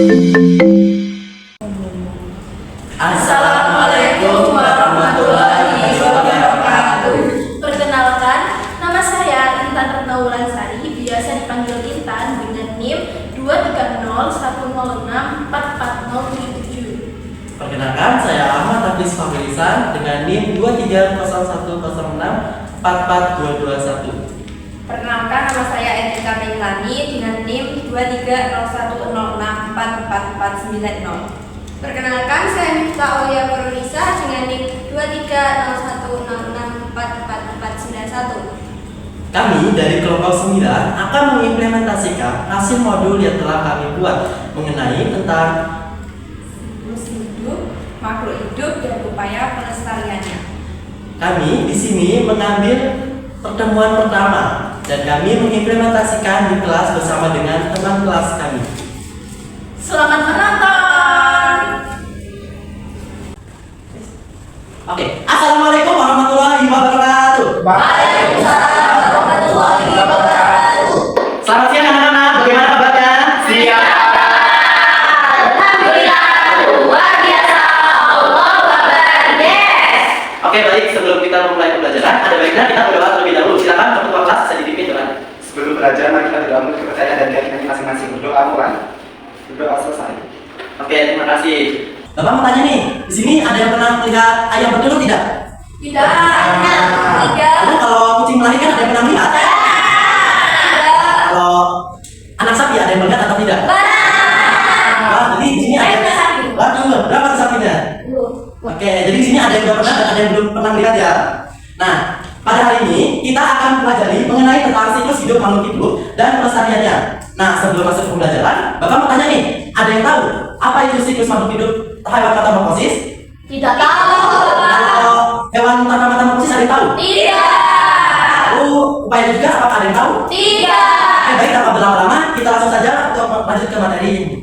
Assalamualaikum warahmatullahi wabarakatuh. Perkenalkan, nama saya Intan Retno Wulansari, biasa dipanggil Intan dengan NIM 23061644077. Perkenalkan, saya Ahmad Hafiz Fahilisan dengan NIM 23010144221. Perkenalkan, nama saya Enika Meilani dengan NIM 23010644490. Perkenalkan, saya Miftah Aulia Nurunisa dengan NIM 23010644491. Kami dari kelompok 9 akan mengimplementasikan hasil modul yang telah kami buat mengenai tentang Siklus hidup, makhluk hidup, dan upaya pelestariannya. kami di sini mengambil pertemuan pertama dan kami mengimplementasikan di kelas bersama dengan teman kelas kami. Selamat menonton. Oke, Assalamualaikum warahmatullahi wabarakatuh. Waalaikumsalam warahmatullahi wabarakatuh. Selamat siang anak-anak, bagaimana kabarnya? Siap. Alhamdulillah, luar biasa. Allahu Akbar. Yes. Oke, baik, sebelum kita memulai pembelajaran, ada baiknya kita berdoa terlebih dahulu. Silakan ketua kelas bisa dipimpin doa. Sebelum belajar, mari kita berdoa untuk kepercayaan dan keyakinan masing-masing. Berdoa mulai. Berdoa selesai. Oke, terima kasih. Bapak mau tanya nih, di sini ada yang pernah melihat ayam bertelur tidak? Tidak. Lalu kalau kucing melahirkan ada yang pernah melihat? Kalau anak sapi ada yang melihat atau tidak? Wah, jadi di sini ada. Waduh, berapa tuh sapinya? Oke, jadi di sini ada yang pernah dan ada yang belum pernah melihat ya. Nah, pada hari ini kita akan pelajari mengenai tentang siklus hidup makhluk hidup dan pelestariannya. Nah, sebelum masuk ke pembelajaran, Bapak mau tanya nih, ada yang tahu apa itu siklus makhluk hidup hewan metamorfosis? Tidak tahu. Kalau hewan tanpa metamorfosis ada yang tahu? Tidak. Lalu upaya juga apakah ada yang tahu? Tidak. Baik, tanpa berlama-lama, kita langsung saja untuk lanjut ke materi ini.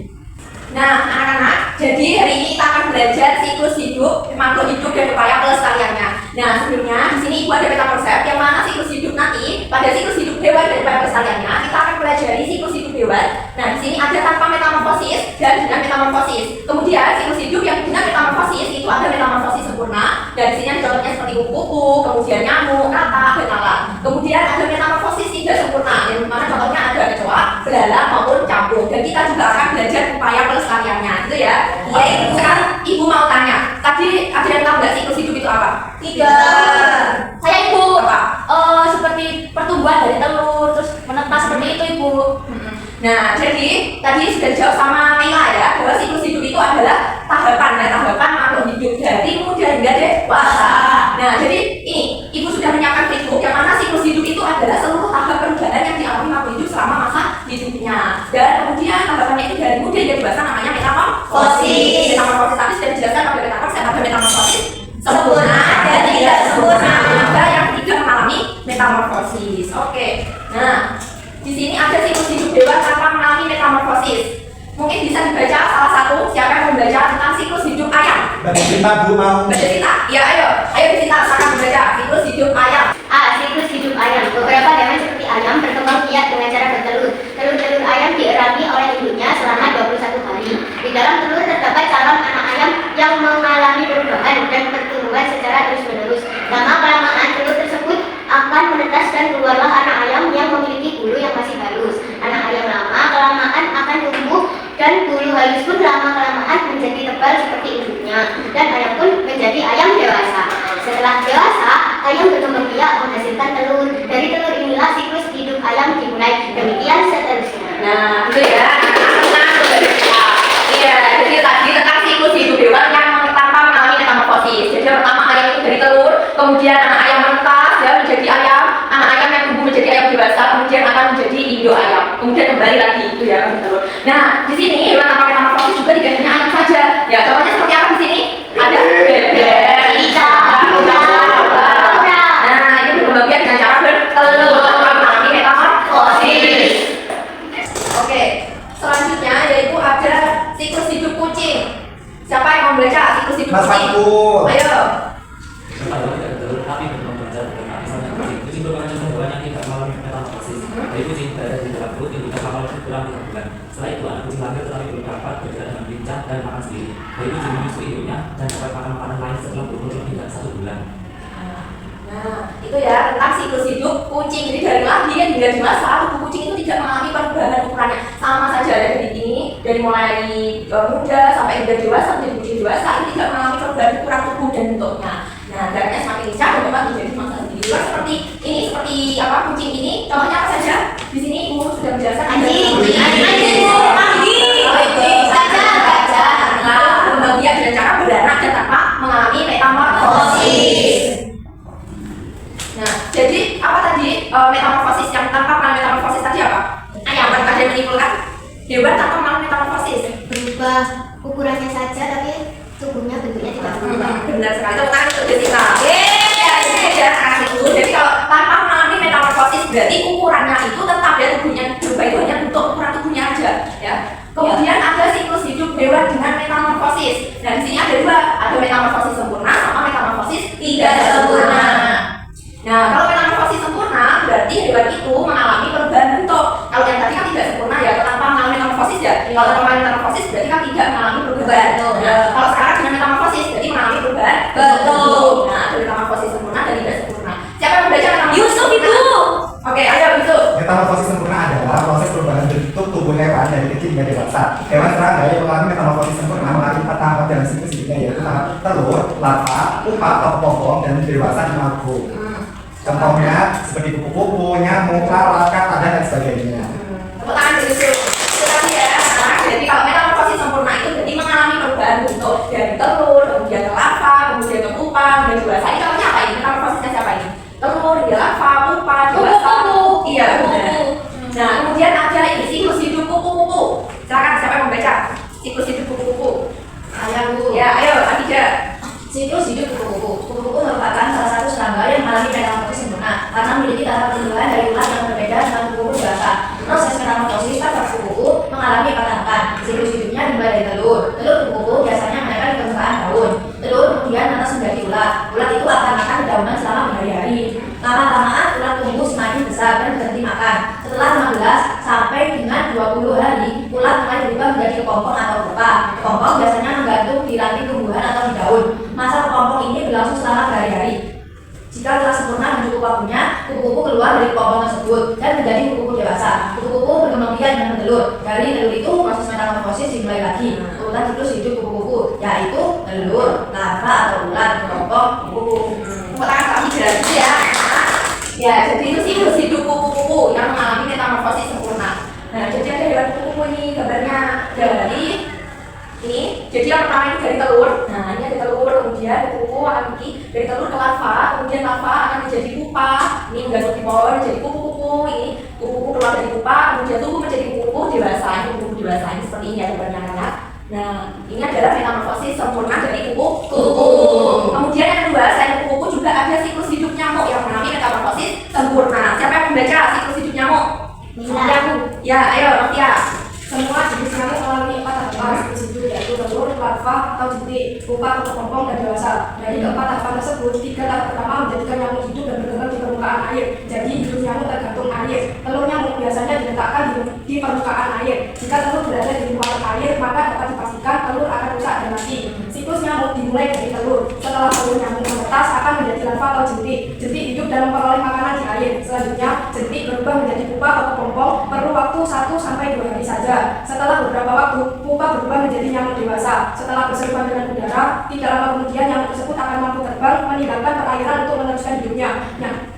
Nah, anak-anak, jadi hari ini kita akan belajar siklus hidup, makhluk hidup, dan upaya pelestariannya. Nah, sebelumnya di sini ibu ada peta konsep yang mana siklus hidup nanti pada siklus hidup hewan dan upaya pelestariannya kita akan pelajari siklus hidup hewan. Nah, di sini ada tanpa metamorfosis dan dengan metamorfosis. Kemudian siklus hidup yang dengan metamorfosis itu ada metamorfosis sempurna. Dan di sini ada contohnya seperti kupu-kupu, kemudian nyamuk, katak, dan lalat. Kemudian ada metamorfosis tidak sempurna, yang mana contohnya ada kecoa, belalang maupun cambuk. Dan kita juga akan belajar upaya pelestariannya, gitu ya. Iya, ibu. Sekarang ibu mau tanya, tadi ada yang tahu nggak siklus hidup itu apa? Tidak. Saya ibu. Apa? Seperti pertumbuhan dari telur terus menetas seperti itu ibu. Nah, jadi tadi sudah dijawab sama Mela ya, bahwa siklus hidup itu adalah tahapan makhluk hidup dari muda hingga dewasa. Nah, jadi ini ibu sudah menyiapkan Facebook yang mana siklus hidup itu adalah seluruh tahap perubahan yang dialami makhluk hidup selama masa hidupnya. Dan kemudian tahapannya itu dari muda hingga dewasa namanya metamorfosis. Metamorfosis tadi sudah dijelaskan pada peta konsep, ada metamorfosis sempurna dan tidak sempurna. Ada yang tidak mengalami metamorfosis. Oke. Nah, di sini ada siklus hidup hewan tanpa mengalami metamorfosis. Mungkin bisa dibaca salah satu, siapa yang membaca tentang siklus hidup ayam? Baca cerita, Bu, mau. Baca cerita? Ya, ayo cerita, silakan membaca siklus hidup ayam. Siklus hidup ayam. Beberapa hewan seperti ayam berkembang biak dengan cara bertelur. Telur-telur ayam dierami oleh induknya selama 21 hari. Di dalam telur terdapat calon anak ayam yang mengalami perubahan dan pertumbuhan secara terus-menerus. Lama-kelamaan telur tersebut akan menetas dan keluarlah anak ayam yang memiliki bulu yang masih halus. Anak ayam lama-kelamaan akan tumbuh dan bulu halus pun lama-kelamaan menjadi tebal seperti induknya. Dan ayam pun menjadi ayam dewasa. Setelah dewasa, ayam berkembang biak menghasilkan telur. Dari telur inilah siklus hidup ayam dimulai. Demikian seterusnya. Nah, itu ya. Iya, jadi tadi tentang siklus hidup hewan yang tanpa mengalami metamorfosis. Jadi yang pertama ayam itu dari telur, kemudian anak ayam menetas ya menjadi ayam, anak ayam yang tumbuh menjadi ayam dewasa, kemudian akan menjadi induk ayam, kemudian kembali lagi itu ya kan telur. Nah, di sini hewan tanpa metamorfosis juga tidak hanya ayam saja. Ya, contohnya seperti apa di sini? Ada bebek, ikan, kura. Nah, ini berkembang biak dengan cara bertelur tanpa mengalami metamorfosis. Oke, selanjutnya yaitu ada siklus hidup kucing. Siapa yang mau membaca siklus hidup Mas kucing? Fatul. Ayo. Kucing berwarna hewan yang tidak mengalami metamorfosis. Dari kucing berada di dalam perut, induk pertama awal kurang 3 bulan. Setelah itu anak kucing lahir tetapi belum dapat bergerak dengan lincah dan makan sendiri. Bayi itu menyusui induknya dan dapat makan makanan lain setelah berumur lebih dari 1 bulan. Nah, itu ya tentang siklus hidup kucing. Jadi dari lahir hingga dewasa, tubuh kucing itu tidak mengalami perubahan ukurannya, sama saja dari ini, dari mulai muda sampai hingga dewasa menjadi kucing dewasa itu tidak mengalami perubahan ukuran tubuh dan bentuknya. Nah, darahnya semakin lincah dan dapat menjadi mangsa sendiri. Seperti ini, seperti apa kucing ini? Contohnya apa saja? Di sini Ibu sudah menjelaskan. Anjing, Dia dengan cara beranak dan tanpa mengalami metamorfosis. Nah, jadi apa tadi metamorfosis yang tanpa mengalami metamorfosis tadi apa? Yang ada yang menyimpulkan hewan tanpa mengalami metamorfosis berubah ukurannya saja tapi tubuhnya bentuknya tidak berubah. benar sekali. Tepuk tangan untuk Jessica. Jadi kalau tanpa mengalami metamorfosis berarti ukurannya itu tetap ya, tubuhnya berubah itu hanya bentuk ukuran tubuhnya aja ya. Kemudian ada siklus hidup hewan dengan metamorfosis. Nah, di sini ada dua, ada metamorfosis sempurna sama metamorfosis tidak sempurna. Nah, kalau metamorfosis sempurna berarti hewan itu mengalami perubahan bentuk. Kalau yang tadi kan tidak sempurna ya, tanpa mengalami metamorfosis ya. Kalau tanpa mengalami metamorfosis berarti kan tidak mengalami perubahan. Nah, kalau sekarang dengan metamorfosis berarti mengalami perubahan bentuk. Nah, ada metamorfosis sempurna dan tidak sempurna. Siapa yang membaca metamorfosis? Yusuf itu. Oke, ayo Yusuf. Metamorfosis sempurna adalah proses perubahan bentuk tubuh hewan dari kecil hingga dewasa. Hewan serangga yang mengalami metamorfosis sempurna melalui 4 tahapan dalam siklus hidupnya, yaitu tahap telur, larva, pupa atau kepompong, dan dewasa di imago. Contohnya seperti kupu-kupu, nyamuk, lalat, kata, dan sebagainya. Tepuk tangan dulu Yusuf. Itu tadi ya. Nah, jadi kalau metamorfosis sempurna itu berarti mengalami perubahan bentuk dari telur, kemudian ke larva, kemudian ke pupa, dan dewasa. Ini contohnya apa ini? Metamorfosisnya siapa ini? Telur, larva, pupa, dewasa. Iya, benar. Nah, kemudian ada ini siklus hidup kupu-kupu. Silakan siapa yang membaca siklus hidup kupu-kupu? Ayah Bu. Ya, ayo Adija. Siklus hidup kupu-kupu. Kupu-kupu merupakan salah satu serangga yang mengalami metamorfosis sempurna karena memiliki tahap pertumbuhan dari ular yang berbeda dengan kupu-kupu dewasa. Proses metamorfosis pada kupu-kupu mengalami 4 tahapan. Siklus hidupnya dimulai dari telur. Telur kupu-kupu biasanya menempel di permukaan daun. Telur kemudian menetas menjadi ulat. Ulat itu akan makan dedaunan selama berhari-hari. Lama-lamaan ulat tumbuh semakin besar dan berhenti makan. Setelah 15 sampai dengan 20 hari, ulat mulai berubah menjadi kepompong atau pupa. Kepompong biasanya menggantung di ranting tumbuhan atau di daun. Masa kepompong ini berlangsung selama berhari-hari. Jika telah sempurna bentuk waktunya, kupu-kupu keluar dari kepompong tersebut dan menjadi kupu-kupu dewasa. Kupu-kupu berkembang biak dan bertelur. Dari telur itu proses metamorfosis dimulai lagi. Urutan siklus hidup kupu-kupu yaitu telur, larva atau ulat, kepompong, kupu-kupu. Tepuk tangan kami berarti ya. Ya, jadi itu siklus hidup kupu-kupu yang mengalami metamorfosis sempurna. Nah, jadi ada hewan kupu-kupu ini gambarnya dari ini. Jadi yang pertama itu dari telur. Nah, ini ada telur, kemudian kupu-kupu akan pergi dari telur ke larva, kemudian larva akan menjadi pupa. Ini menggantung di pohon jadi kupu-kupu. Ini kupu-kupu keluar dari pupa, kemudian tumbuh menjadi kupu-kupu dewasa. Ini kupu-kupu dewasa ini seperti ini ada gambarnya. Nah, ini adalah metamorfosis sempurna dari kupu-kupu. Kemudian yang kedua, selain kupu-kupu juga ada siklus hidup nyamuk yang mengalami metamorfosis sempurna. Siapa yang membaca siklus hidup nyamuk? Nyamuk. Ya, ayo Rotia. Semua jenis nyamuk mengalami 4 tahapan siklus hidup, yaitu telur, larva atau jentik, pupa, kepompong, dan dewasa. Dari keempat tahapan tersebut, 3 tahap pertama menjadikan nyamuk hidup dan berkembang di permukaan air. Jadi hidup nyamuk tergantung air. Telur nyamuk biasanya diletakkan di permukaan air. Jika telur berada di luar air, maka dapat dipastikan telur akan rusak dan mati. Siklus nyamuk dimulai dari telur. Setelah telur nyamuk menetas akan menjadi larva atau jentik. Jentik hidup dan memperoleh makanan di air. Selanjutnya, jentik berubah menjadi pupa atau kepompong perlu waktu 1-2 hari saja. Setelah beberapa waktu, pupa berubah menjadi nyamuk dewasa. Setelah bersentuhan dengan udara, tidak lama kemudian nyamuk tersebut akan mampu terbang, meninggalkan perairan untuk meneruskan hidupnya.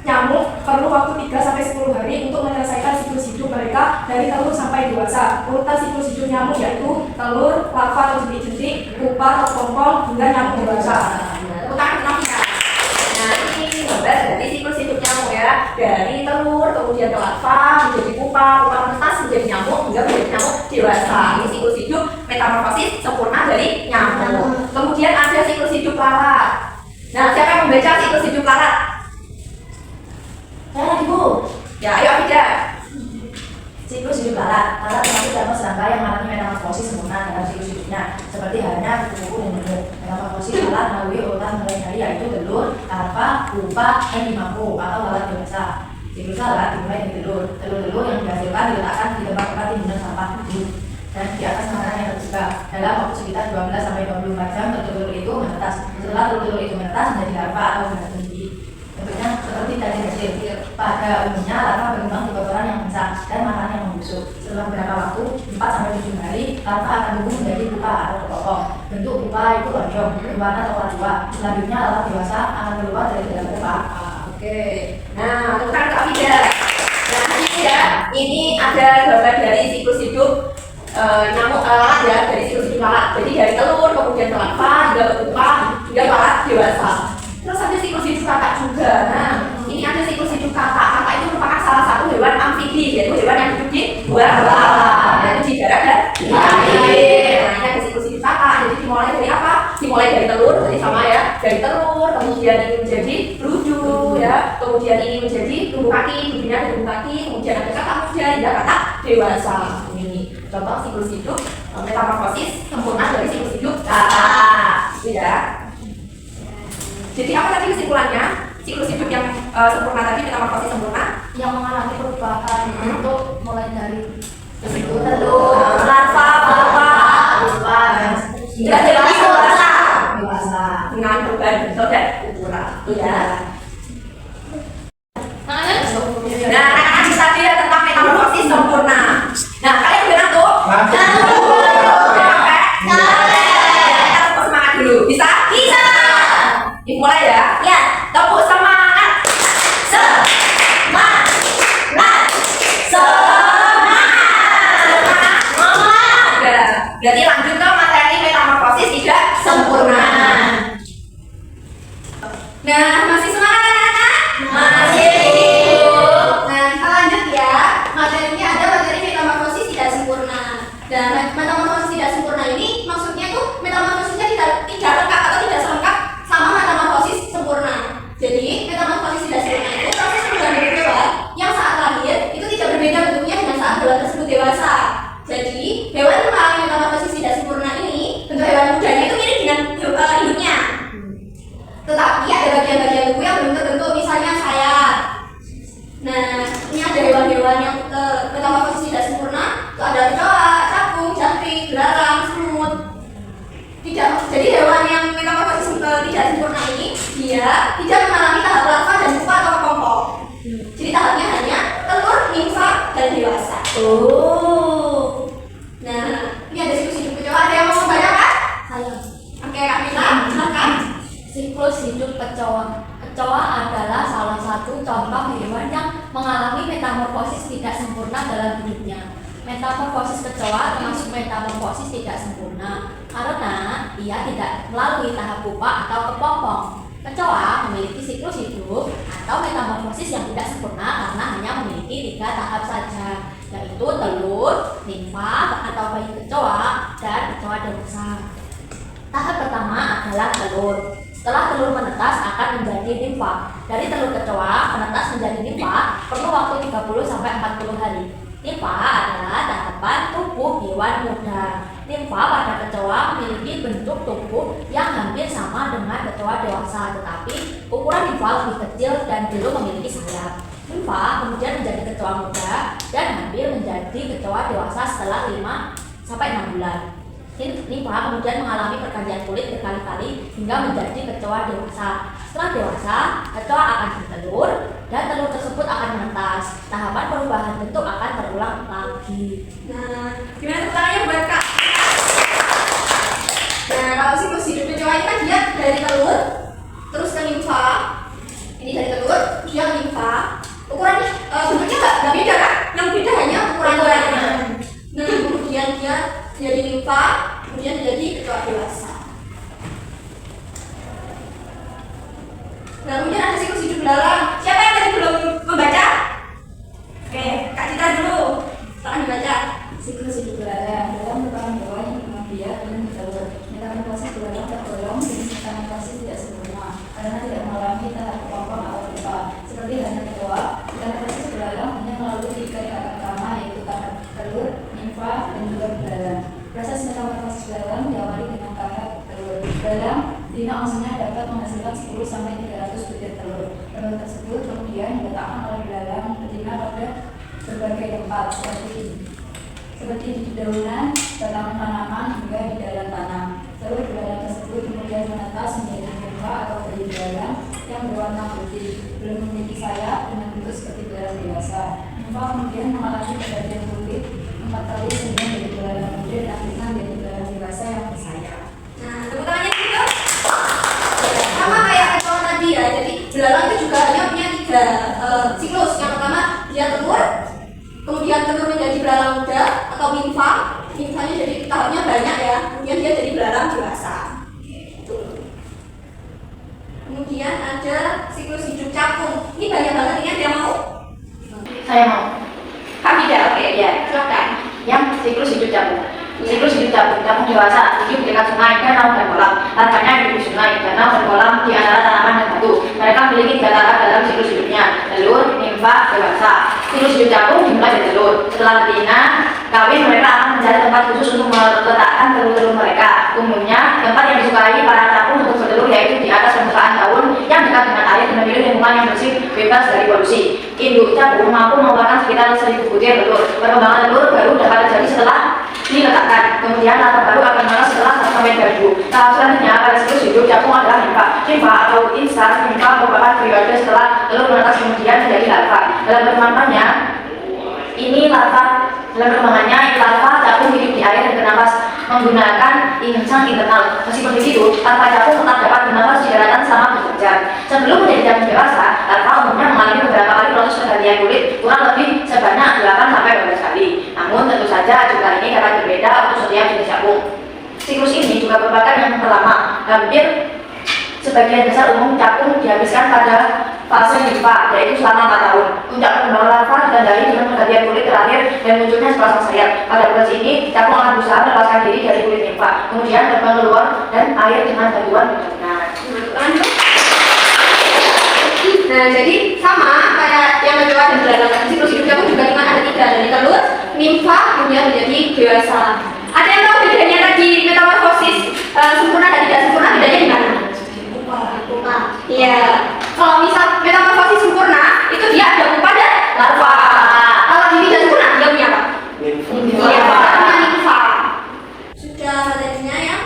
Nyamuk perlu waktu 3-10 hari untuk menyelesaikan siklus hidup mereka dari telur sampai dewasa. Urutan siklus hidup nyamuk yaitu telur, larva atau jentik-jentik, pupa atau kepompong hingga nyamuk dewasa. Nah, ini gambar dari siklus hidup nyamuk ya. Dari telur, kemudian ke larva, menjadi pupa, pupa menetas menjadi nyamuk, hingga menjadi nyamuk dewasa. Ini siklus hidup metamorfosis sempurna dari nyamuk. Kemudian ada siklus hidup lalat. Nah, siapa yang membaca siklus hidup lalat? Saya lagi Bu. Ya, ayo Afida. Siklus hidup lalat. Lalat termasuk dalam serangga yang mengalami metamorfosis sempurna dalam siklus hidupnya, seperti halnya kupu-kupu dan telur. Metamorfosis lalat melalui urutan mulai dari yaitu telur, larva, pupa, dan imago atau lalat dewasa. Berusaha dimulai dari telur yang dihasilkan diletakkan di tempat-tempat timbunan sampah hidup dan di atas makanan yang terbuka dalam waktu sekitar 12 sampai 24 jam. Telur itu menetas. Setelah telur itu menetas menjadi larva atau benda tinggi. Bentuknya seperti cacing kecil. Pada umumnya larva berkembang di kotoran yang besar dan makanan yang membusuk. Setelah beberapa waktu 4 sampai 7 hari, larva akan tumbuh menjadi pupa atau terpotong. Bentuk pupa itu lonjong, berwarna coklat tua. Selanjutnya larva dewasa akan keluar dari dalam pupa. Oke, nah tentang Kak Vida. Nah ini ya, ini ada gambar dari siklus hidup nyamuk lalat ya, dari siklus hidup lalat. Jadi dari telur, kemudian ke larva, hingga ke pupa, hingga lalat dewasa. Terus ada siklus hidup kakak juga. Nah ini ada siklus hidup kakak. Kakak itu merupakan salah satu hewan amfibi, yaitu hewan yang hidup di luar laut, yaitu di darat dan di air. Nah ini ada siklus hidup kakak. Jadi dimulai dari apa? Dimulai dari telur, jadi sama ya, dari telur, kemudian ini menjadi beluju ya, kemudian ini menjadi tumbuh kaki, tubuhnya ada tumbuh kaki, kemudian ada kakak muda hingga kakak dewasa. Ini contoh siklus hidup metamorfosis sempurna dari siklus hidup kakak, gitu ya. Jadi apa tadi kesimpulannya? Siklus hidup yang sempurna tadi, metamorfosis sempurna Yang mengalami perubahan untuk mulai dari telur, larva, pupa, dan hingga dewasa dengan perubahan bentuk dan ukuran, ya. Nah, anak-anak tadi ya tentang metamorfosis sempurna. Nah, kalian udah ngantuk? Kita tepuk semangat dulu. Bisa? Bisa. Dimulai ya. Ya. Tepuk semangat. Semangat. Berarti lanjut ke materi metamorfosis tidak sempurna. Nah, masih semangat anak-anak? Masih. Nah, kita lanjut ya. Materinya ada materi metamorfosis tidak sempurna. Dan metamorfosis tidak sempurna ini maksudnya tuh metamorfosisnya tidak lengkap atau tidak selengkap sama metamorfosis sempurna. Jadi metamorfosis tidak sempurna itu proses perubahan bentuk hewan yang saat lahir itu tidak berbeda bentuknya dengan saat hewan tersebut dewasa. Jadi hewan yang mengalami metamorfosis tidak sempurna ini bentuk hewan mudanya itu mirip dengan induknya. Tetapi ada bagian-bagian tubuh yang belum terbentuk, misalnya sayap. Nah, ini ada hewan-hewan yang metamorfosis tidak sempurna. Itu ada kecoa, capung, jangkrik, belarang, semut. Jadi hewan yang metamorfosis tidak sempurna ini dia tidak mengalami tahap larva dan pupa atau kepompong. Jadi tahapnya hanya telur, nimfa, dan dewasa. Oh. Nah, ini ada siklus hidup kecoa. Ada yang mau membacakan? Saya. Oke, Kak Mila, silakan. Siklus hidup kecoa. Kecoa adalah salah satu contoh hewan yang mengalami metamorfosis tidak sempurna dalam hidupnya. Metamorfosis kecoa termasuk metamorfosis tidak sempurna karena ia tidak melalui tahap pupa atau kepompong. Kecoa memiliki siklus hidup atau metamorfosis yang tidak sempurna karena hanya memiliki 3 tahap saja, yaitu telur, nimfa atau bayi kecoa, dan kecoa dewasa. Tahap pertama adalah telur. Setelah telur menetas akan menjadi nimfa. Dari telur kecoa menetas menjadi nimfa perlu waktu 30-40 hari. Nimfa adalah tahapan tubuh hewan muda. Nimfa pada kecoa memiliki bentuk tubuh yang hampir sama dengan kecoa dewasa, tetapi ukuran nimfa lebih kecil dan belum memiliki sayap. Nimfa kemudian menjadi kecoa muda dan hampir menjadi kecoa dewasa setelah 5-6 bulan. Nimfa kemudian mengalami pergantian kulit berkali-kali hingga menjadi kecoa dewasa. Setelah dewasa, kecoa akan bertelur dan telur tersebut akan menetas. Tahapan perubahan bentuk akan terulang lagi. Nah, gimana caranya buat Kak? Nah, kalau siklus hidup kecoa ini kan dia dari telur, terus ke nimfa. Ini dari telur, terus dia ke nimfa. Ukurannya bentuknya nggak beda kan? Yang beda hanya ukurannya. Nah, kemudian dia jadi nimfa, kemudian jadi kecoa dewasa. Nah, kemudian ada siklus hidup belarang. Siapa yang tadi belum membaca? Oke, Kak Cita dulu. Silakan dibaca. Siklus hidup belarang merupakan hewan yang memang biak dan bertelur. Metamorfosis belarang tergolong jenis metamorfosis tidak sempurna karena tidak mengalami tahap kepompong atau pupa. Seperti halnya kecoa, metamorfosis belarang hanya melalui 3 tahap pertama, yaitu tahap telur, nimfa, dan juga belarang. Proses metamorfosis belarang diawali dengan tahap telur. Belarang dina maksudnya dapat menghasilkan 10-300 butir telur. telur. Telur tersebut kemudian diletakkan oleh belalang betina pada berbagai tempat seperti di dedaunan, batang tanaman hingga di dalam tanah. Telur belalang tersebut kemudian menetas menjadi nimfa atau bayi belalang yang berwarna putih, belum memiliki sayap dengan bentuk seperti belalang dewasa. Nimfa kemudian mengalami pergantian kulit 4 kali sehingga menjadi belalang muda dan akhirnya menjadi belalang dewasa yang bersayap. Nah, tepuk tangannya gitu. Sama kayak ekor tadi ya. Jadi belalang itu juga hanya punya 3 siklus. Yang pertama dia telur, kemudian telur menjadi belalang muda atau nimfa. Nimfanya jadi tahapnya banyak ya. Kemudian dia jadi belalang dewasa. Gitu. Kemudian ada siklus hidup capung. Ini banyak banget, ini ada yang mau? Saya mau. Hamidah, oke Ya, silakan. yang siklus hidup capung. Siklus hidup capung dewasa hidup di dekat sungai, danau, dan kolam. Larvanya hidup di sungai, danau, dan kolam di antara tanaman dan batu. Mereka memiliki 3 tahap dalam siklus hidupnya: telur, nimfa, dewasa. Siklus hidup capung dimulai dari telur. Setelah betina kawin, mereka akan mencari tempat khusus untuk meletakkan telur-telur mereka. Umumnya, tempat yang disukai para capung untuk bertelur yaitu di atas permukaan daun yang dekat dengan air dan memiliki lingkungan yang bersih, bebas dari polusi. Induk capung mampu mengeluarkan sekitar 1000 butir telur. Perkembangan telur baru dapat terjadi setelah diletakkan. Kemudian larva baru akan menetas setelah 1-2 minggu. Tahap selanjutnya pada siklus hidup capung adalah nimfa. Nimfa atau insar nimfa merupakan periode setelah telur menetas kemudian menjadi larva. Dalam perkembangannya larva capung hidup di air dan bernapas menggunakan insang internal. Meskipun begitu, larva capung tetap dapat bernapas di daratan selama berjam. Sebelum menjadi capung dewasa, larva umumnya mengalami beberapa kali proses pergantian kulit, kurang lebih sebanyak 8-12 kali. Namun tentu saja jumlah ini dapat berbeda untuk setiap jenis capung. Siklus ini juga merupakan yang terlama. Hampir sebagian besar umum capung dihabiskan pada fase nimfa, yaitu selama 4 tahun. Puncak perkembangan larva ditandai dengan pergantian kulit terakhir dan munculnya sepasang sayap. Pada proses ini, capung akan berusaha melepaskan diri dari kulit nimfa, kemudian terbang keluar dan air dengan bantuan pencerna. Nah, jadi sama kayak yang kedua dan belalang. Siklus hidup capung juga cuma ada 3, dari telur, nimfa, kemudian menjadi dewasa. Ada yang tahu bedanya tadi metamorfosis sempurna dan tidak sempurna, bedanya di mana? Iya. Kalau misal metamorfosis sempurna, itu dia ada pupa dan larva. Kalau ini tidak sempurna, dia punya apa? Iya, punya nimfa. Sudah materinya ya?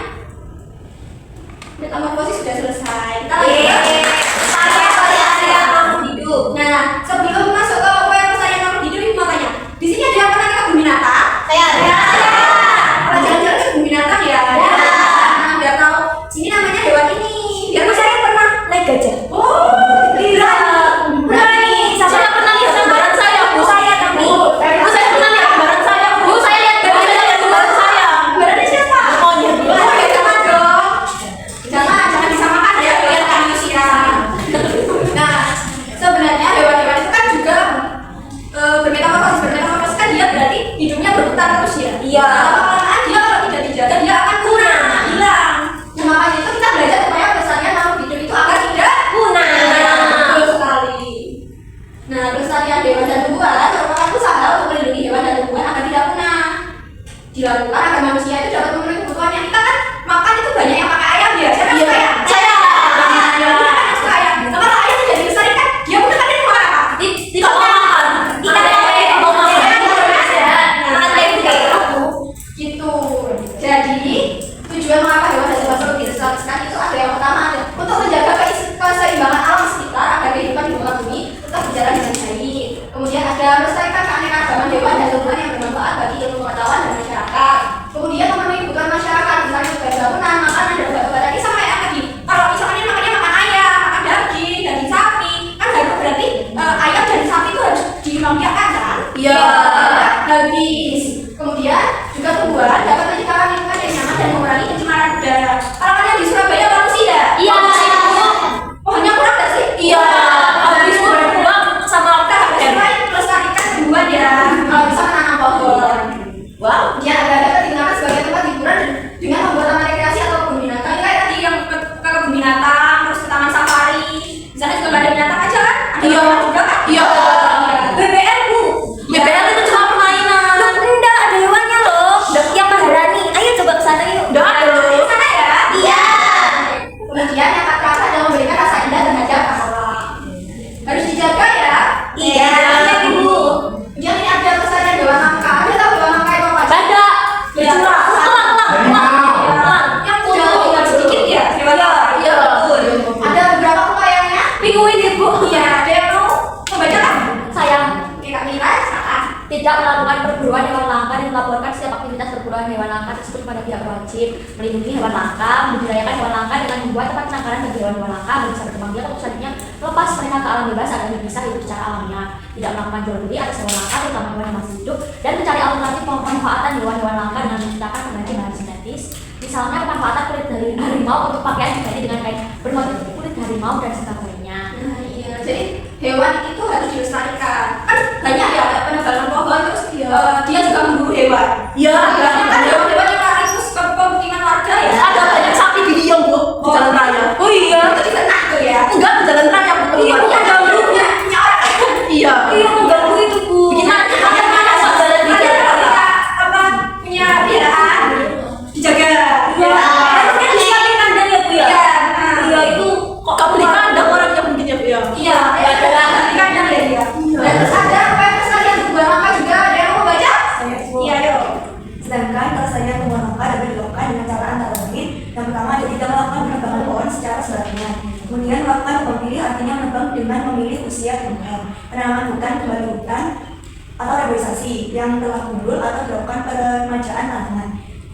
Metamorfosis sudah selesai. Kita lanjut. Saya makhluk hidup. Nah, sebelum masuk ke saya makhluk hidup, ini makanya di sini ada yang pernah ke kebun binatang? Saya. Kalau jalan-jalan ke kebun binatang ya. Nah, biar tahu sini namanya hewan ini. Biar saya pernah naik gajah. Oh, gila. Berani. Saya pernah lihat gambaran saya, Bu. Saya tapi. Bu, saya pernah lihat gambaran saya, Bu. Saya lihat gambaran saya. Gambarannya siapa? Monyet. Oke, jangan dong. Jangan disamakan ya dengan manusia. Nah, sebenarnya hewan-hewan itu kan juga bermetamorfosis kan dia berarti hidupnya berputar terus ya. Iya. Lama-kelamaan dia kalau tidak dijaga dia akan punah, hilang. Nah, makanya itu kita belajar supaya pelestarian makhluk hidup itu agar tidak punah. Betul sekali. Nah, pelestarian hewan dan tumbuhan merupakan usaha untuk melindungi hewan dan tumbuhan agar tidak punah. Dilakukan agar manusia itu dapat memenuhi kebutuhannya. Kita kan makan itu banyak yang pakai ayam ya. Siapa yang suka ayam? Saya. Yang suka ayam. Nah, kalau ayam tidak dilestarikan, dia punah kan dia makan apa? Tidak makan. Gitu. Jadi tujuan mengapa hewan dan hewan dilestarikan itu ada yang pertama ada untuk menjaga keseimbangan alam sekitar agar kehidupan di muka bumi tetap berjalan dengan baik. Kemudian ada melestarikan keanekaragaman hewan dan tumbuhan yang bermanfaat bagi ilmu pengetahuan dan masyarakat. Kemudian memenuhi kebutuhan masyarakat misalnya sebagai bangunan, makanan dan obat-obatan. Ini sama kayak tadi. Kalau misalnya makannya makan ayam, makan daging sapi, kan harus berarti ayam dan sapi itu harus dimakan kan? Iya. Habis. Kemudian juga tumbuhan dapat menciptakan lingkungan yang nyaman dan mengurangi pencemaran udara. Kalau kalian di Surabaya polusi ya? Iya. Pohonnya kurang nggak sih? Iya. Habis berbuang sama kita harus melestarikan tumbuhan ya. Kalau bisa menanam pohon. Wow. Dia dapat digunakan sebagai tempat hiburan dengan membuat taman rekreasi atau kebun binatang. Kayak tadi yang ke kebun binatang, terus ke taman safari. Di sana juga nggak ada binatang aja kan? Iya. Juga kan? Iya. BBM Bu. BBM itu cuma permainan. Enggak, ada hewannya loh. Yang mahara melaporkan setiap aktivitas perburuan hewan langka tersebut kepada pihak berwajib, melindungi hewan langka, membudidayakan hewan langka dengan membuat tempat penangkaran bagi hewan-hewan langka agar bisa berkembang biak untuk selanjutnya melepas mereka ke alam bebas agar bisa hidup secara alamiah, tidak melakukan jual beli atas hewan langka terutama hewan yang masih hidup, dan mencari alternatif pemanfaatan hewan-hewan langka dengan menciptakan pengganti bahan sintetis. Misalnya pemanfaatan kulit dari harimau untuk pakaian diganti dengan kain bermotif kulit harimau dan sebagainya. Iya, jadi hewan itu harus dilestarikan. Kan banyak ya kayak penebangan pohon terus dia juga memburu hewan. Iya, Kan hewan-hewan yang lari terus ke pemukiman warga ya. ada banyak sapi di Diong bu di jalan raya. Oh iya, Itu diternak tuh ya. enggak di jalan raya bu. Iya, punya ganggu, punya orang. Iya, iya mengganggu itu bu. Bikin aja ada jalan di apa punya peliharaan dijaga. Iya, kan bisa di kandang ya bu ya. Iya, Iya itu kok kamu di kandang orangnya mungkin ya bu ya. iya, di kandang ya dia. Dan terus ada apa yang kesalahan hubungan langka juga ada yang mau baca? Iya, yuk. Sedangkan kelestarian tumbuhan langka dapat dilakukan dengan cara antara lain. Yang pertama adalah tidak melakukan penebangan pohon secara sembarangan. Kemudian melakukan tebang pilih artinya menebang dengan memilih usia tumbuhan. Penanaman hutan kembali hutan atau reboisasi yang telah gundul atau dilakukan peremajaan tanaman.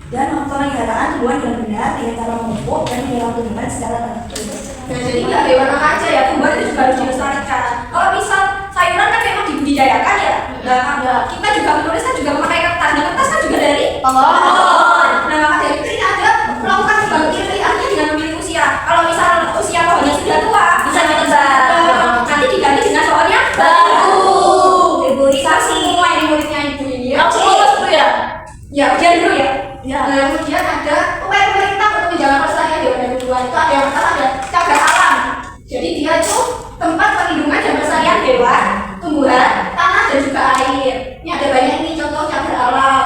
Dan pemeliharaan tumbuhan dengan benar dengan cara memupuk dan menyiram tumbuhan secara teratur. Nah, jadi nggak hewan langka aja ya, tumbuhan itu juga harus dilestarikan. Kalau misal sayuran kan memang dibudidayakan ya. Nah, kita juga menulis kan juga memakai kertas. Nah, kertas kan juga dari pohon. Nah, maka dari itu ini ada melakukan tebang pilih artinya dengan memilih usia. Kalau misal usia pohonnya sudah tua, bisa ditebang. Nanti diganti dengan pohon yang baru. Reboisasi semua ini muridnya ibu ini ya. Langsung lulus bu ya. Ya, ujian dulu ya. Ya. Nah, kemudian ada upaya pemerintah untuk menjaga kelestarian hewan dan tumbuhan. Itu ada yang pertama ada cagar alam. Jadi dia itu tempat perlindungan dan pelestarian hewan, tumbuhan, tanah dan juga air. Ini ada banyak nih contoh cagar alam.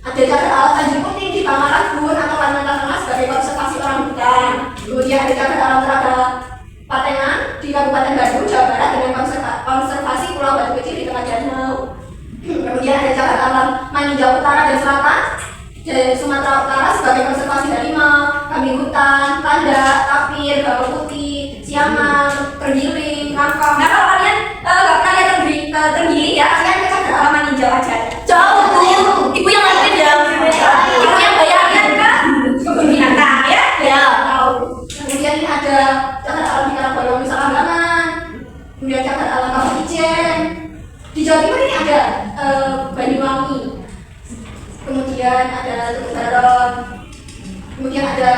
Ada cagar alam Tanjung Puting di Pamalan Bun atau Kalimantan Tengah sebagai konservasi orang hutan. Kemudian ada cagar alam Teraga Patengan di Kabupaten Bandung, Jawa Barat dengan konservasi Pulau Batu Kecil di Tengah Danau. Kemudian ada cagar alam Maninjau Utara dan Selatan di Sumatera Utara sebagai konservasi harimau, kambing hutan, tanda, tapir, bawang putih, siamang, tergiling, rangkong. Nah kalau kalian nggak pernah lihat tergiling ya, kalian ke cagar alam Maninjau aja. Jauh bu. Ibu yang nganterin ya. Ibu yang bayarin kan. Kebun binatang ya? Ya. Tahu. Kemudian ini ada cagar alam di Karangbolong Nusa Kambangan. Kemudian cagar alam Kawah Ijen. Di Jawa Timur ini ada Banyuwangi. Kemudian ada Teluk Baron. Kemudian ada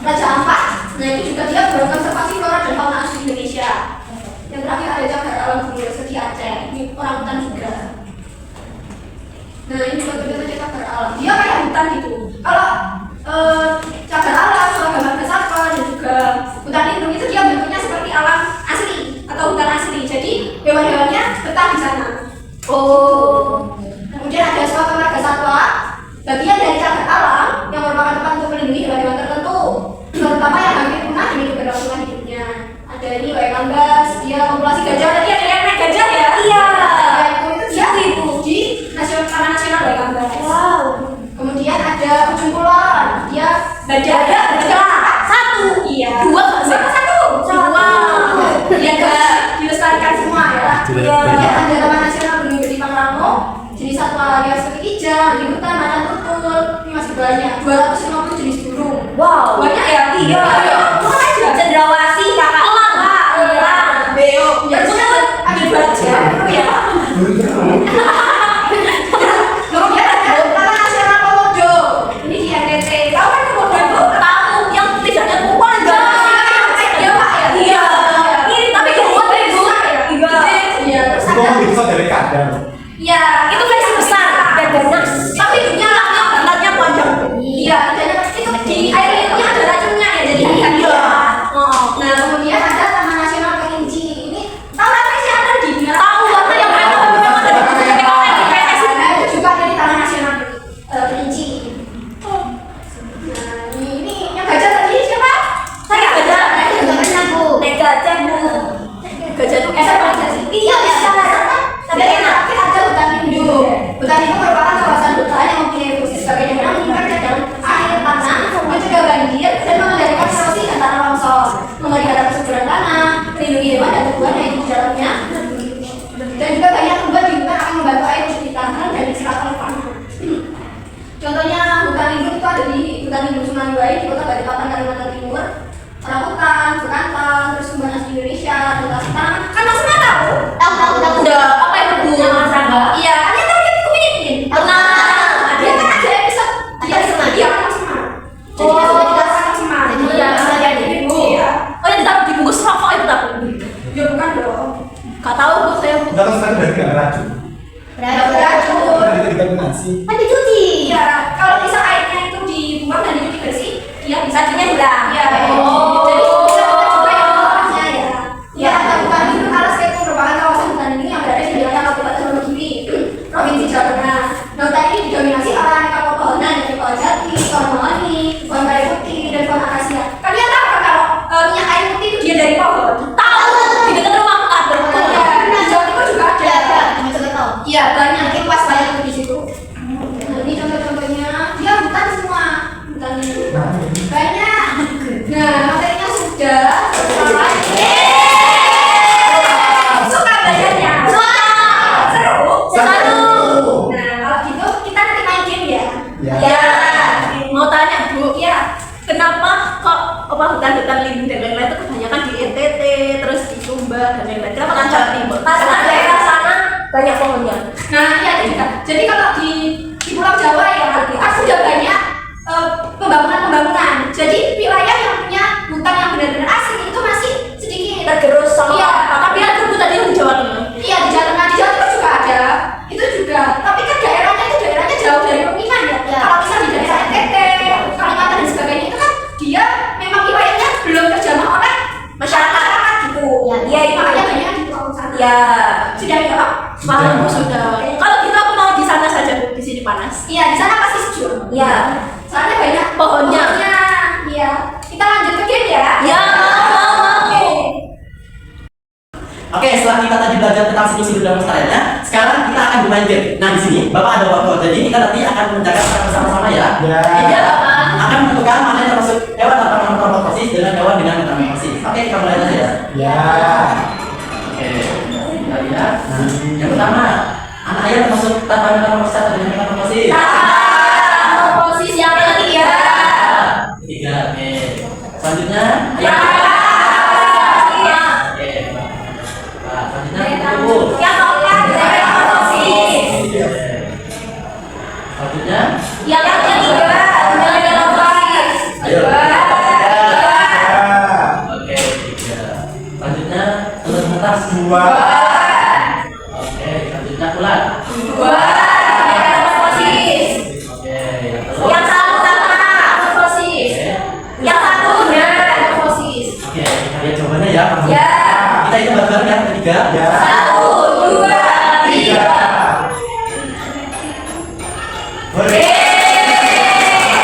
Raja Ampat. Nah itu juga dia berkonservasi flora dan fauna asli Indonesia. Yang terakhir ada cagar alam Gunung Segi Aceh. Ini orang hutan juga. Nah ini juga berbeda cagar alam. Dia kayak hutan gitu. Kalau cagar alam, Surga Marga Satwa dan juga hutan lindung itu dia bentuknya seperti alam asli atau hutan asli. Jadi hewan-hewannya betah di sana. Oh. Kemudian ada Surga Marga Satwa, bagian dari cagar alam yang merupakan tempat untuk melindungi hewan-hewan tertentu, terutama yang hampir punah demi keberlangsungan hidupnya. Ada ini Waikambas, dia populasi gajah. Tadi ada yang naik gajah ya? Iya. Itu dia Ibu. di Taman Nasional Waikambas. Wow. Kemudian ada Ujung Kulon, dia gajah satu. Iya. Dua Sama satu. Dua. Dia enggak dilestarikan semua ya. Kemudian ada Taman Nasional Gunung Gede Pangrango, jenis satwa liar seperti ijan, di hutan, macan tutul. Ini masih banyak. 250 jenis burung. Wow. Banyak ya? Iya. Bukan aja. Cendrawasih, kakak elang. Beo. Ya, ada 200 ya. Kemudian ada Taman Nasional Komodo. Ini di NTT. Tahu kan Komodo itu? Tahu yang tidak ada kumpul enggak? Iya Pak ya. Iya. Ini tapi kumpul ibu. Iya. Iya. Terus Itu ada. bisa dari kandang. Iya. Itu versi besar dan banyak. Tapi hidupnya Balatnya panjang. Iya. Dan itu di air liurnya ada racunnya ya. Jadi Iya. Oh. Nah kemudian hutan lindung Sunan Bayi di Kota Balikpapan, Kalimantan Timur, Rambutan, Bekantan, terus kembang asli Indonesia, mutasi tanaman. Kan Mas Mia tahu? Tahu. Udah, apa itu Bu? Nama serangga. Iya, kan yang tadi aku bikin. Pernah. Dia kan ada episode dia Semar. dia kan Semar. Jadi Oh. dia sudah dikatakan Semar. Jadi Jadi dia dia jadi Bu. Iya. Oh, yang ditaruh dibungkus rokok itu tak? Ya bukan dong. Gak tahu Bu, saya. Enggak tahu sekarang berarti nggak racun. Beracun. Karena itu dikontaminasi. Kan dicuci. Iya, kalau bisa airnya itu dibuang dan dicuci bersih, iya bisa Racunnya hilang. Iya. Oh. Jadi bisa kita coba yang lokasinya ya. Ya, Kabupaten Lindung Alas itu merupakan kawasan hutan lindung yang berada di wilayah Kabupaten Wonogiri, Provinsi Jawa Tengah. Nah, hutan ini didominasi oleh aneka pepohonan dari pohon jati, pohon mahoni, pohon kayu putih, dan pohon akasia. Kalian tahu kan kalau minyak kayu putih itu dia dari pohon? Tahu. Di dekat rumah ada. Iya, di Jawa Timur juga ada. Cuma coba tahu. Iya, banyak kipas banyak di situ. Nah, ini contoh-contohnya. Dia hutan semua, hutan lindung. Banyak. Nah, materinya sudah selesai. Suka belajarnya? Seru? Seru. Nah, kalau gitu kita nanti main game ya. Ya. Ya. Mau tanya Bu, Ya. kenapa kok hutan-hutan lindung dan lain-lain itu kebanyakan di NTT, terus di Sumba dan lain-lain? Kenapa kan Jawa Timur? Karena daerah sana banyak pohonnya. Nah, iya itu juga. Jadi kalau di Pulau Jawa ya, kan sudah banyak pembangunan. Jadi wilayah yang punya hutan yang benar-benar asli itu masih sedikit. Tergerus sama Iya. tapi ada Bu tadi yang di Jawa Tengah. Iya, di Jawa Tengah, di Jawa Timur juga ada. Itu juga. Tapi kan daerahnya itu daerahnya jauh dari pemukiman ya. Ya. Kalau misal di daerah NTT, Kalimantan dan sebagainya itu kan dia memang wilayahnya belum terjamah oleh masyarakat gitu. Ya. Iya, itu makanya banyak di Pulau sana. Ya, Sudah ya, Pak? paham Bu sudah. Kalau gitu aku mau di sana saja Bu, di sini panas. Iya, di sana pasti sejuk. Ya. Soalnya banyak Pohonnya. Iya. Kita lanjut ke game ya. Ya, mau. Oke, setelah kita tadi belajar tentang siklus hidup dan pelestariannya, sekarang kita akan bermain game. Nah, di sini Bapak ada waktu, jadi kita nanti akan menjaga bersama-sama ya. Ya. Iya, Bapak. Akan menentukan mana yang termasuk hewan tanpa metamorfosis dengan hewan dengan metamorfosis. Oke, kita mulai saja ya. Ya. Oke, kita lihat. Nah, yang pertama, anak ayam termasuk tanpa metamorfosis atau dengan metamorfosis? Posisi yang ketiga. Tiga, oke. Selanjutnya, Ya. Oke. Nah, selanjutnya kupu. Yang keempat, metamorfosis. Selanjutnya, Yang ketiga, metamorfosis. ayo. Ya. Oke, tiga. Selanjutnya, telur metas. Dua. Oke, selanjutnya ular. Dua, metamorfosis. Oke, telur. Yang satu sama metamorfosis. Oke. Yang satu metamorfosis. Oke, kita lihat jawabannya ya. Ya. Kita itu bareng yang ketiga. Ya. Satu, dua, tiga. Boleh.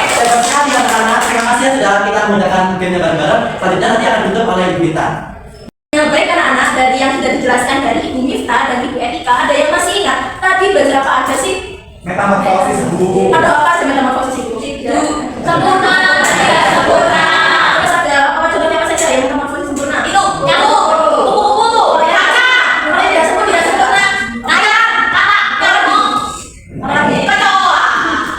Hebat sekali anak-anak. Terima kasih ya sudah kita menggunakan gamenya bareng-bareng. Selanjutnya nanti akan ditutup oleh Ibu Mita. Yang baik anak-anak dari yang sudah dijelaskan dari Ibu Miftah dan Ibu Etika, ada yang masih ingat tadi belajar apa aja sih? Metamorfosis Bu. Ada apa sih metamorfosis itu? Sempurna, ya, sempurna. Terus ada apa contohnya apa saja yang metamorfosis sempurna? Itu nyamuk, kupu-kupu, kaca. Kalau yang tidak sempurna, ayam, kakak, nyamuk, kecoa.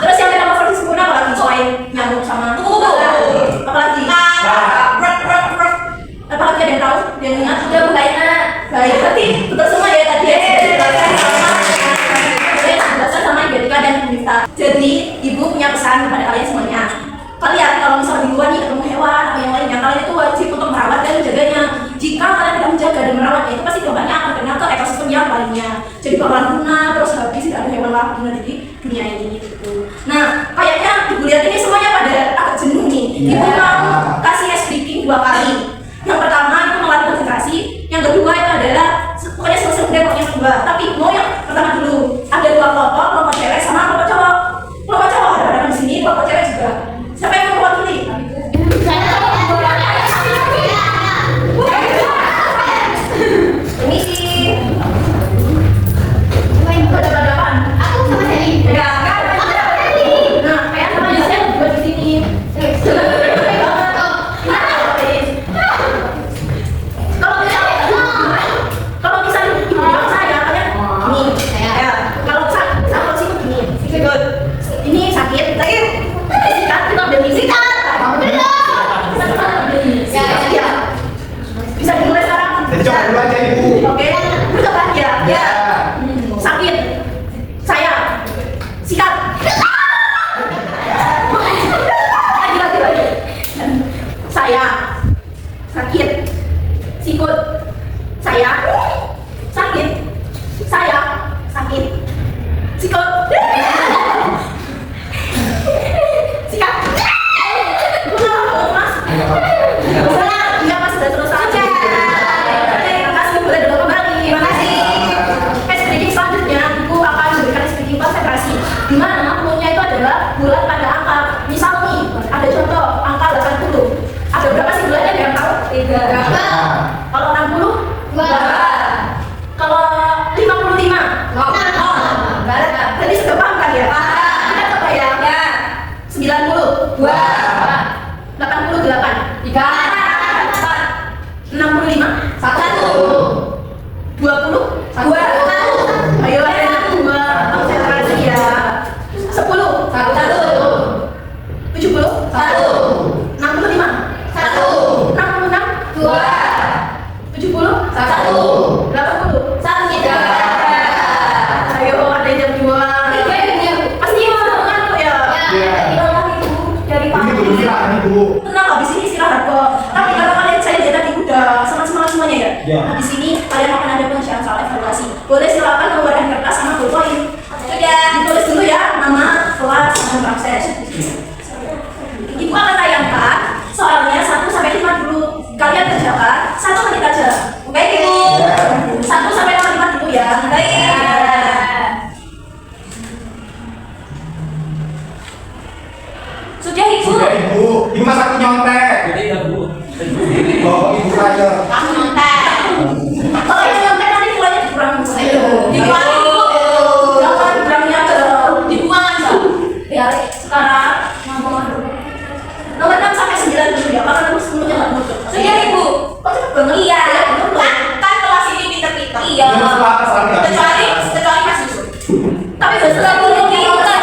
Terus yang metamorfosis sempurna apa lagi selain nyamuk sama kupu-kupu? Apa lagi? Apa lagi ada yang tahu? Yang ingat? Udah mulai baik. Berarti betul semua ya tadi ya. Dijelaskan sama Ibu Etika dan Ibu Miftah. Jadi ibu punya pesan kepada kalian semuanya. Kalian kalau misalnya di luar nih ketemu hewan atau yang lainnya, kalian itu wajib untuk merawat dan menjaganya. Jika kalian tidak menjaga dan merawatnya, itu pasti dampaknya akan kena ke ekosistem yang lainnya. Jadi bakalan punah, terus habis tidak ada hewan lagi di dunia ini gitu. Nah, kayaknya ibu lihat ini semuanya pada agak jenuh nih. Ibu mau kasih ice breaking 2 kali. Yang pertama itu melatih konsentrasi, yang kedua itu adalah pokoknya selesai yang kedua. Tapi mau yang pertama dulu. Ada 2 kelompok, kelompok cewek sama kelompok cowok. Kelompok cowok ada di sini, kelompok cewek juga. Siapa yang mau mewakili? Ini sih. Main berdebat-debat. Aku sama Heli. Enggak, nah, kayak sama Yosef buat di sini. Kalau misalnya ibu bilang saya, kalian nih, ya. Kalau adalah bulat pada angka. Misal nih, ada contoh angka 80. Ada berapa sih bulatnya yang tahu? 3. Kalau 60? 2. Kalau 55? 0. Berarti sudah paham kan ya? Kita coba ya. 90? 2. 88? 3. 65? 1. 20? 2. Ayo ada yang 2. Konsentrasi ya. 10? 1. 70? 1. 65? 1. 66? 2. 70? 1. 80? 1. 3. Ayo ada yang 2. Pasti mau ngantuk ya? Dari pagi. Tenang, habis ini istirahat kok. Tapi kalau kalian saya lihat tadi udah semangat semuanya ya. Habis ini kalian akan ada pengucapan soal evaluasi. Boleh silakan mengeluarkan kertas sama pulpen. Sudah ditulis dulu ya nama, kelas, dan proses. Ibu akan tayangkan soalnya 1 sampai 5 dulu. Kalian kerjakan 1 menit aja. Baik ibu. 1 sampai 5 dulu ya. Baik. Sudah ibu. Ibu masa aku nyontek. Jadi ya Bu. Bawa ibu saya. Kamu nyontek. Kalau yang nyontek nanti mulainya dikurang. Dibuang ibu. Jangan dikurangnya aja. Dibuang aja. Ya, sekarang nomor 6 sampai 9 dulu ya. Karena nomor 10-nya nggak muncul. Sudah ibu. Kok cepet banget? Iya. Kan kelas ini pinter-pinter. Iya. Kecuali Mas Yusuf. Tapi gak selalu Pinter.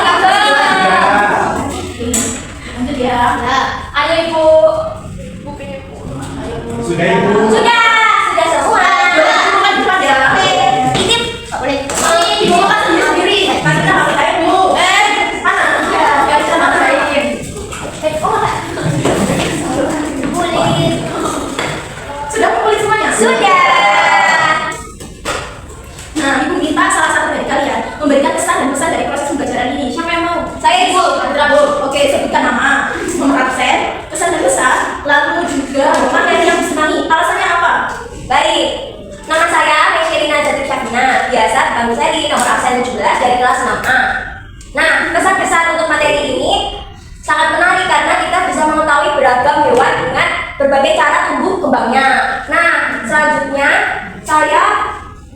lanjut ya. Ayo ibu. Sudah ibu. Sudah semua. Bukan cepat ya. Titip. Nggak boleh. Ibu makan sendiri. Kan kita harus kayak dulu. Mana? Ya bisa marahin. Oh enggak. Boleh. Sudah kumpulin semuanya? Sudah. Nah, ibu minta salah satu dari kalian memberikan kesan dan pesan dari proses pembelajaran ini. Siapa yang mau? Saya ibu. Oke, sebutkan nama, nomor absen, pesan dan pesan, lalu juga materi yang disenangi. Alasannya apa? Baik. Nama saya Mesherina Jatuh Syafina. Biasa dipanggil saya di nomor absen 17 dari kelas 6A. Nah, kesan-kesan untuk materi ini sangat menarik karena kita bisa mengetahui beragam hewan dengan berbagai cara tumbuh kembangnya. Nah, selanjutnya saya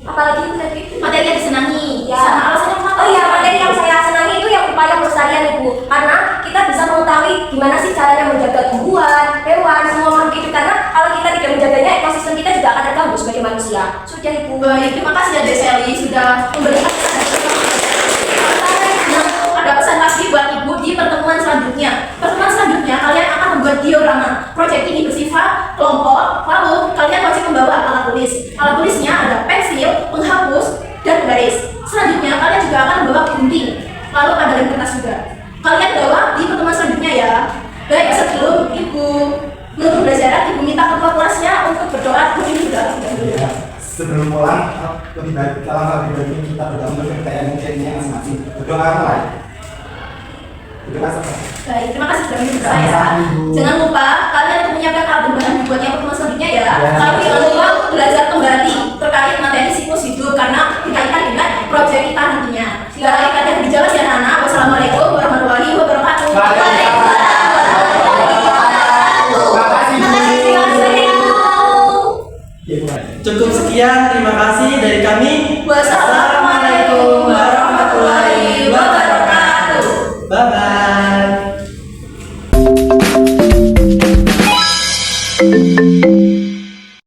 apalagi tadi? Materi yang disenangi. Ya. Sama alasannya apa? Oh iya, materi yang saya senangi itu yang upaya pelestarian ibu. Karena kita bisa mengetahui gimana sih caranya menjaga tumbuhan, hewan, semua makhluk hidup. Karena kalau kita tidak menjaganya, ekosistem kita juga akan terganggu sebagai manusia. Sudah ibu. Baik, terima kasih ya Dek Sally sudah memberikan pesan dan pesan. Nah, ada pesan lagi buat ibu di pertemuan selanjutnya. Pertemuan selanjutnya kalian akan membuat diorama. Proyek ini bersifat kelompok, lalu kalian wajib membawa alat tulis. Alat tulisnya ada pensil, penghapus, dan garis. Selanjutnya kalian juga akan membawa gunting, lalu ada lem kertas juga. Kalian bawa di pertemuan selanjutnya ya. Baik, sebelum ibu menutup pelajaran, ibu minta ketua kelasnya untuk berdoa. Ini sudah. Sebelum pulang, lebih baik dalam hal pribadi kita berdoa untuk kepercayaan dan keinginan masing-masing. Berdoa mulai. Berdoa selesai. Baik, terima kasih sudah menonton saya. Sama-sama, Ibu. Jangan lupa kalian untuk menyiapkan alat dan bahan dibuatnya pertemuan selanjutnya ya. Ya. Tapi jangan lupa untuk belajar kembali terkait materi siklus hidup karena dikaitkan dengan proyek kita nantinya. Baik, ada yang dijawab ya Nana. Wassalamualaikum warahmatullahi wabarakatuh. Waalaikumsalam. Cukup sekian, terima kasih dari kami. Wassalamualaikum warahmatullahi wabarakatuh. Bye bye.